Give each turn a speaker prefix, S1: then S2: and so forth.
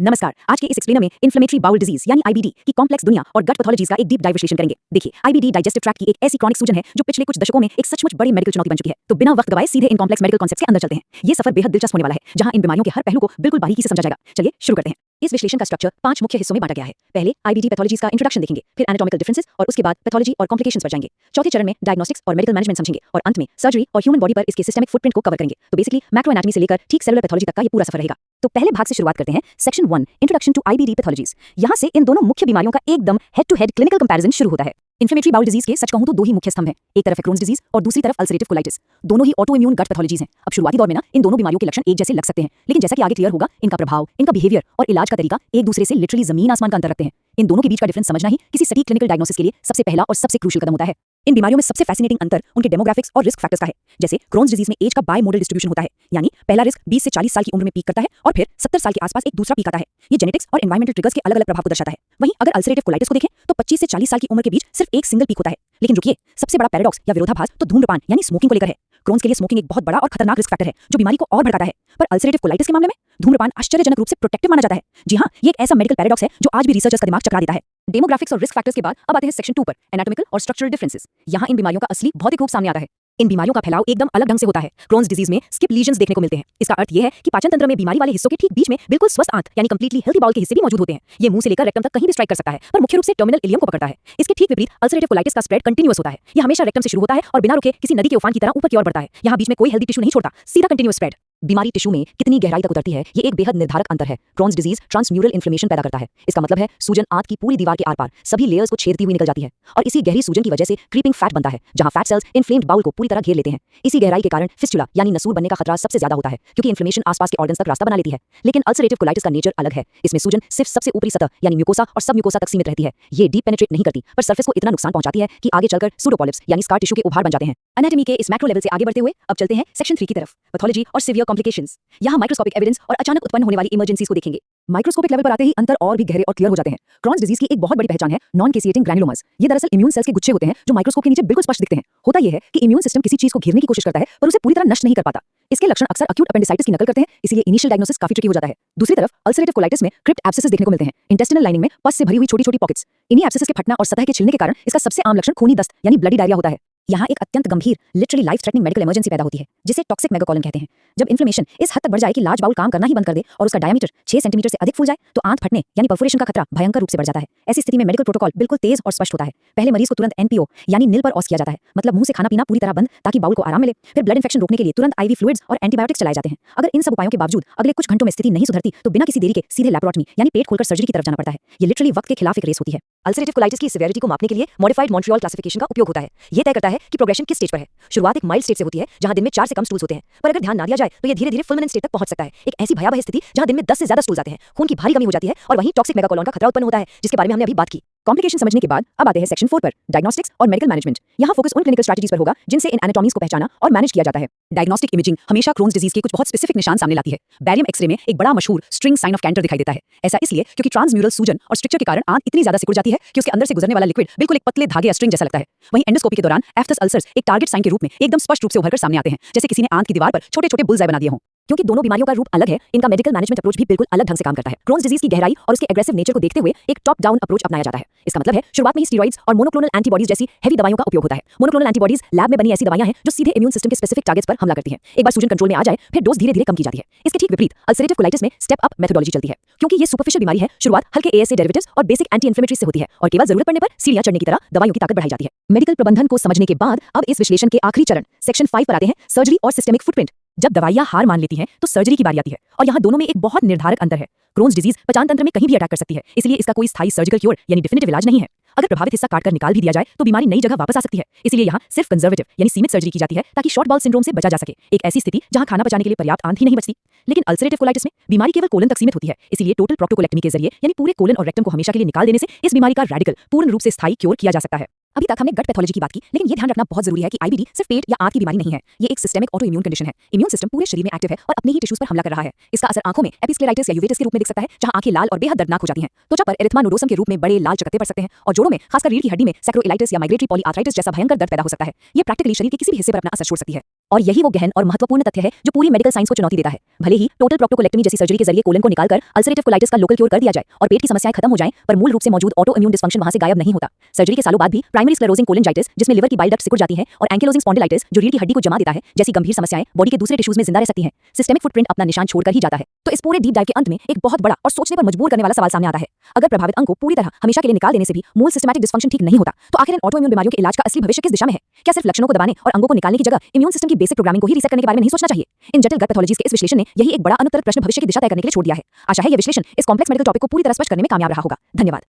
S1: नमस्कार। आज के इस एक्सप्लेनर में इन्फ्लेमेटरी बाउल डिजीज यानी आईबीडी की कॉम्प्लेक्स दुनिया और गट पैथोलॉजीज का एक डीप डाइव विश्लेषण करेंगे। देखिए, आईबीडी डाइजेस्टिव ट्रैक्ट की एक ऐसी क्रॉनिक सूजन है जो पिछले कुछ दशकों में एक सचमुच बड़ी मेडिकल चुनौती बन चुकी है। तो बिना वक्त गवाए सीधे इन कॉम्प्लेक्स मेडिकल कॉन्सेप्ट्स के अंदर चलते हैं। ये सफर बेहद दिलचस्प होने वाला है, जहां इन बीमारियों के हर पहलू को बिल्कुल बारीकी से समझा जाएगा। चलिए शुरू करते हैं। इस विश्लेषण का स्ट्रक्चर 5 मुख्य हिस्सों में बांटा गया है। पहले आईबीडी पैथोलॉजीज का इंट्रोडक्शन देखेंगे, फिर एनाटॉमिकल डिफरेंसेस और उसके बाद पैथोलॉजी और कॉम्प्लिकेशंस पर जाएंगे। चौथे चरण में डायग्नोस्टिक्स और मेडिकल मैनेजमेंट समझेंगे और अंत में सर्जरी और ह्यूमन बॉडी पर इसके सिस्टेमिक फुटप्रिंट को कवर करेंगे। तो बेसिकली मैक्रो एनाटॉमी से लेकर ठीक सेलुलर पैथोलॉजी तक का ये पूरा सफर रहेगा। तो पहले भाग से शुरुआत करते हैं। Section 1 introduction to IBD pathologies. यहाँ से इन दोनों मुख्य बीमारियों का एकदम head to head clinical comparison शुरू होता है। इन्फ्लेमेटरी बाउल डिजीज के सच कहूं तो दो ही मुख्य स्तंभ हैं। एक तरफ है क्रोन्स डिजीज और दूसरी तरफ अल्सरेटिव कोलाइटिस। दोनों ही ऑटो इम्यून गट पैथोलॉजीज हैं। अब शुरुआती दौर में इन दोनों बीमारियों के लक्षण एक जैसे लग सकते हैं, लेकिन जैसा कि आगे क्लियर होगा, इनका प्रभाव, इनका बिहेवियर और इलाज का तरीका एक दूसरे से लिटरली जमीन आसमान का अंतर रखते हैं। इन दोनों के बीच का डिफरेंस समझना ही किसी सटीक क्लिनिकल डायग्नोसिस के लिए सबसे पहला और सबसे क्रूशियल कदम होता है। इन बीमारियों में सबसे फैसिनेटिंग अंतर उनके डेमोग्राफिक्स और रिस्क फैक्टर्स का है। जैसे क्रोन्स डिजीज में एज का बाई मोडल डिस्ट्रीब्यूशन होता है, यानी पहला रिस्क 20 से 40 साल की उम्र में पीक करता है और फिर 70 साल के आसपास एक दूसरा पीक आता है। ये जेनेटिक्स और एनवायरमेंटल ट्रिगर्स के अलग-अलग प्रभाव को दर्शाता है। वहीं अगर अल्सरेटिव कोलाइटिस को देखें तो 25 से 40 साल की उम्र के बीच सिर्फ एक सिंगल पीक होता है। लेकिन रुकिए, सबसे बड़ा पैराडॉक्स या विरोधाभास तो धूम्रपान यानी स्मोकिंग को लेकर है। क्रोन्स के लिए स्मोकिंग एक बहुत बड़ा और खतरनाक रिस्क फैक्टर है जो बीमारी को और भड़काता है, पर अल्सरेटिव कोलाइटिस के मामले में धूम्रपान आश्चर्यजनक रूप से प्रोटेक्टिव माना जाता है। जी हाँ, ये एक ऐसा मेडिकल पैराडॉक्स है जो आज भी रिसर्चर्स का दिमाग चकरा देता है। डेमोग्राफिक्स और रिस्क फैक्टर्स के बाद अब आते हैं सेक्शन 2 पर, एनाटॉमिकल और स्ट्रक्चरल डिफरेंसेस। यहाँ इन बीमारियों का असली भौतिक रूप सामने आता है। इन बीमारियों का फैलाव एकदम अलग ढंग से होता है। क्रोन्स डिजीज में स्किप लीजन्स देखने को मिलते हैं। इसका अर्थ यह है कि पाचन तंत्र में बीमारी वाले हिस्सों के ठीक बीच में बिल्कुल स्वस्थ आंत यानी कंप्लीटली हेल्दी बाउल के हिस्से भी मौजूद होते हैं। ये मुंह से लेकर रेक्टम तक कहीं भी स्ट्राइक कर सकता है, पर मुख्य रूप से टर्मिनल इलियम को पकड़ता है। इसके ठीक विपरीत अल्सरेटिव कोलाइटिस का स्प्रेड कंटिन्यूअस होता है। ये हमेशा रेक्टम से शुरू होता है और बिना रुके किसी नदी के उफान की तरह ऊपर की ओर बढ़ता है। यहाँ बीच में कोई हेल्दी टिश्यू नहीं छोड़ता, सीधा कंटिन्यूअस स्प्रेड। बीमारी टिश्यू में कितनी गहराई तक उतरती है, ये एक बेहद निर्धारक अंतर है। क्रोन्स डिजीज ट्रांसम्यूरल इन्फ्लेमेशन पैदा करता है। इसका मतलब है सूजन आंत की पूरी दीवार के आर पार सभी लेयर्स को छेदती हुई निकल जाती है और इसी गहरी सूजन की वजह से क्रीपिंग फैट बनता है, जहां फैट सेल्स इन्फ्लेम्ड बाउल को पूरी तरह घेर लेते हैं। इसी गहराई के कारण फिस्टुला यानी नसूर बनने का खतरा सबसे ज्यादा होता है, क्योंकि इन्फ्लेमेशन आसपास के ऑर्गन्स तक रास्ता बना लेती है। लेकिन अल्सरेटिव कोलाइटिस का नेचर अलग है। इसमें सूजन सिर्फ सबसे ऊपरी सतह यानी म्यूकोसा और सब म्यूकोसा तक सीमित रहती है। ये डीप पेनिट्रेट नहीं करती, पर सरफेस को इतना नुकसान पहुंचाती है कि आगे चलकर सूडोपॉलिप्स यानी स्कार टिश्यू के उभार बन जाते हैं। एनाटॉमी के इस मैक्रो लेवल से आगे बढ़ते हुए अब चलते हैं सेक्शन 3 की तरफ, पैथोलॉजी और सीवियर कॉम्प्लिकेशंस। यहाँ माइक्रोस्कोपिक एविडेंस और अचानक उत्पन्न होने वाली इमरजेंसीज को देखेंगे। माइक्रोस्कोपिक लेवल पर आते ही अंतर और भी गहरे और क्लियर हो जाते हैं। क्रोन्स डिजीज की एक बहुत बड़ी पहचान है नॉन केसिएटिंग ग्रैनुलोमास। ये दरअसल इम्यून सेल्स के गुच्छे होते हैं जो माइक्रोस्कोप के नीचे बिल्कुल स्पष्ट दिखते हैं। होता यह है कि इम्यून सिस्टम किसी चीज को घेरने की कोशिश करता है, पर उसे पूरी तरह नष्ट नहीं कर पाता। इसके लक्षण अक्सर अक्यूट अपेंडिसाइटिस की नकल करते हैं, इसलिए इनिशियल डायग्नोसिस काफी ट्रिकी हो जाता है। दूसरी तरफ अल्सरेटिव कोलाइटिस में क्रिप्ट एब्सेसेस देखने को मिलते हैं, इंटेस्टिनल लाइनिंग में पस से भरी हुई छोटी-छोटी पॉकेट्स। इन्हीं एब्सेसेस के फटना और सतह के छिलने के कारण इसका सबसे आम लक्षण खूनी दस्त यानी ब्लडी डायरिया होता है। यहाँ एक अत्यंत गंभीर literally life threatening medical emergency पैदा होती है, जिसे टॉक्सिक मेगाकोलन कहते हैं। जब इन्फ्लेमेशन इस हद तक बढ़ जाए कि लार्ज बाउल काम करना ही बंद कर दे और उसका डायमीटर 6 सेंटीमीटर से अधिक फूल जाए, तो आंत फटने यानी परफोरेशन का खतरा भयंकर रूप से बढ़ जाता है। ऐसी स्थिति में मेडिकल प्रोटोकॉल बिल्कुल तेज और स्पष्ट होता है। पहले मरीज को तुरंत एनपीओ यानी नील पर ऑस किया जाता है, मतलब मुंह से खाना पीना पूरी तरह बंद, ताकि बाउल को आराम मिले। फिर ब्लड इन्फेक्शन रोकने के लिए तुरंत आईवी फ्लूइड्स और एंटीबायोटिक्स चलाए जाते हैं। अगर इन सब उपायों के बावजूद अगले कुछ घंटों में स्थिति नहीं सुधरती, तो बिना किसी देरी के सीधे लैप्रोटमी यानी पेट खोलकर सर्जरी की तरफ जाना पड़ता है। ये लिटरली वक्त के खिलाफ एक रेस होती है। अल्सरेटिव कोलाइटिस की सिवियरिटी को मापने के लिए मॉडिफाइड मॉन्ट्रियल क्लासिफिकेशन का उपयोग होता है। ये तय करता है कि प्रोग्रेशन किस स्टेज पर है। शुरुआत एक माइल्ड स्टेज से होती है, जहां दिन में 4 से कम स्टूल्स होते हैं, पर अगर ध्यान ना दिया जाए तो ये धीरे-धीरे फुलमिनेंट स्टेज तक पहुंच सकता है। एक ऐसी भयावह स्थिति जहां दिन में 10 से ज्यादा स्टूल्स आते हैं, खून की भारी कमी हो जाती है और वहीं टॉक्सिक मेगाकोलन का खतरा उत्पन्न होता है, जिसके बारे में हमने अभी बात की। कॉम्प्लिकेशन समझने के बाद अब आते हैं सेक्शन 4 पर, डायग्नोस्टिक्स और मेडिकल मैनेजमेंट। यहाँ फोकस उन क्लिनिकल स्ट्रैटेजीज पर होगा जिनसे इन एनाटॉमीज को पहचाना और मैनेज किया जाता है। डायग्नोस्टिक इमेजिंग हमेशा क्रोन्स डिजीज के कुछ बहुत स्पेसिफिक निशान सामने लाती है। बैरियम एक्सरे में एक बड़ा मशहूर स्ट्रिंग साइन ऑफ कैंटर दिखाई देता है। ऐसा इसलिए क्योंकि ट्रांसम्यूरल सूजन और स्ट्रिक्चर के कारण आंत इतनी ज्यादा सिकुड़ जाती है कि उसके अंदर से गुजरने वाला लिक्विड बिल्कुल एक पतले धागे या स्ट्रिंग जैसा लगता है। वहीं एंडोस्कोपी के दौरान एफ्थस अल्सर्स एक टारगेट साइन के रूप में एकदम स्पष्ट रूप से उभरकर सामने आते हैं, जैसे किसी ने आंत की दीवार पर छोटे-छोटे बुलजाई बना दिए हों। क्योंकि दोनों बीमारियों का रूप अलग है, इनका मेडिकल मैनेजमेंट अप्रोच भी बिल्कुल अलग ढंग से काम करता है। क्रोन्स डिजीज की गहराई और उसके एग्रेसिव नेचर को देखते हुए एक टॉप डाउन अप्रोच अपनाया जाता है। इसका मतलब है शुरुआत में ही स्टेरॉइड्स और मोनोक्लोनल एंटीबॉडीज जैसी हेवी दवाइयों का उपयोग होता है। मोनोक्लोनल एंटीबॉडीज लैब में बनी ऐसी दवाइयां हैं जो सीधे इम्यून सिस्टम के स्पेसिफिक टारगेट्स पर हमला करती हैं। एक बार सूजन कंट्रोल में आ जाए, फिर डोज धीरे-धीरे कम की जाती है। इसके ठीक विपरीत अल्सरेटिव कोलाइटिस में स्टेप अप मेथोडोलॉजी चलती है। क्योंकि ये सुपरफिशियल बीमारी है, शुरुआत हल्के एएसए डेरिवेटिव्स और बेसिक एंटी इन्फ्लेमेटरी से होती है और केवल जरूरत पड़ने पर सीढ़ियां चढ़ने की तरह दवाइयों की ताकत बढ़ाई जाती है। मेडिकल प्रबंधन को समझने के बाद अब इस विश्लेषण के आखिरी चरण सेक्शन 5 पर आते हैं, सर्जरी और सिस्टेमिक फुटप्रिंट। जब दवाइयां हार मान लेती हैं तो सर्जरी की बारी आती है और यहाँ दोनों में एक बहुत निर्धारक अंतर है। क्रोन्स डिजीज पचान तंत्र में कहीं भी अटैक कर सकती है, इसलिए इसका कोई स्थायी सर्जिकल क्योर यानी डिफिनिटिव इलाज नहीं है। अगर प्रभावित हिस्सा काटकर निकाल भी दिया जाए तो बीमारी नई जगह वापस आ सकती है, इसलिए यहाँ सिर्फ कंजर्वेटिव यानी सीमित सर्जरी की जाती है ताकि शॉर्ट बाउल सिंड्रोम से बचा जा सके, एक ऐसी स्थिति जहाँ खाना पचाने के लिए पर्याप्त आंत ही नहीं बचती। लेकिन अल्सरेटिव कोलाइटिस में बीमारी केवल कोलन तक सीमित होती है, इसलिए टोटल प्रोक्टोकोलेक्टमी के जरिए यानी पूरे कोलन और रेक्टम को हमेशा के लिए निकाल देने से इस बीमारी का रेडिकल पूर्ण रूप से स्थायी क्योर किया जा सकता है। अभी तक हमने गट पैथोलॉजी की बात की, लेकिन ये ध्यान रखना बहुत जरूरी है कि आईबीडी सिर्फ पेट या आंत की बीमारी नहीं है। ये एक सिस्टेमिक ऑटो इम्यून कंडीशन है। इम्यून सिस्टम पूरे शरीर में एक्टिव है और अपने ही टिश्यूज पर हमला कर रहा है। इसका असर आंखों में एपिस्क्लेराइटिस या यूवेटिस के रूप में दिख सकता है, जहां आंखें लाल और बेहद दर्दनाक हो जाती हैं। त्वचा पर एरिथ्मा नोडोसम के रूप में बड़े लाल चकत्ते पड़ सकते हैं और जोड़ों में खासकर रीढ़ की हड्डी में सैक्रोइलाइटिस या माइग्रेटरी पॉलीआर्थराइटिस जैसा भयंकर दर्द पैदा हो सकता है। ये प्रैक्टिकली शरीर के किसी भी हिस्से पर अपना असर छोड़ सकती है। और यही वो गहन और महत्वपूर्ण तथ्य है जो पूरी मेडिकल साइंस को चुनौती देता है। भले ही टोटल प्रोक्टोकोलेक्टमी जैसी सर्जरी के जरिए कोलन को निकालकर अल्सरेटिव कोलाइटिस का लोकल क्योर कर दिया जाए और पेट की समस्याएं खत्म हो जाएं, पर मूल रूप से मौजूद ऑटो इम्यून डिस्फंक्शन वहां से गायब नहीं होता। सर्जरी के सालों बाद भी प्राइमरी स्क्लेरोसिंग कोलेंजाइटिस, जिसमें लिवर की बाइल डक्ट सिकुड़ जाती है, और एंकिलोजिंग स्पॉन्डिलाइटिस, जो रीढ़ की हड्डी को जमा देता है, जैसी गंभीर समस्याएं बॉडी के दूसरे टिश्यूज में जिंदा रह सकती हैं। सिस्टेमिक फुटप्रिंट अपना निशान छोड़कर ही जाता है। तो इस पूरे डीप डाइव के अंत में एक बहुत बड़ा और सोचने पर मजबूर करने वाला सवाल सामने आता है। अगर प्रभावित अंग को पूरी तरह हमेशा के लिए निकाल देने से भी मूल सिस्टमैटिक डिस्फंक्शन ठीक नहीं होता, तो आखिर इन ऑटो इम्यून बीमारियों के इलाज का असली भविष्य किस दिशा में है? क्या सिर्फ लक्षणों को दबाने और अंगों को निकालने की जगह इम्यून सिस्टम की बेसिक प्रोग्रामिंग को ही रीसेट करने के बारे में नहीं सोचना चाहिए? इन जटिल गट पैथोलॉजीज के इस विश्लेषण ने यही एक बड़ा अनुत्तरित प्रश्न भविष्य की दिशा तय करने के लिए छोड़ दिया है। आशा है यह विश्लेषण इस कॉम्प्लेक्स मेडिकल टॉपिक को पूरी तरह स्पष्ट करने में कामयाब रहा होगा। धन्यवाद।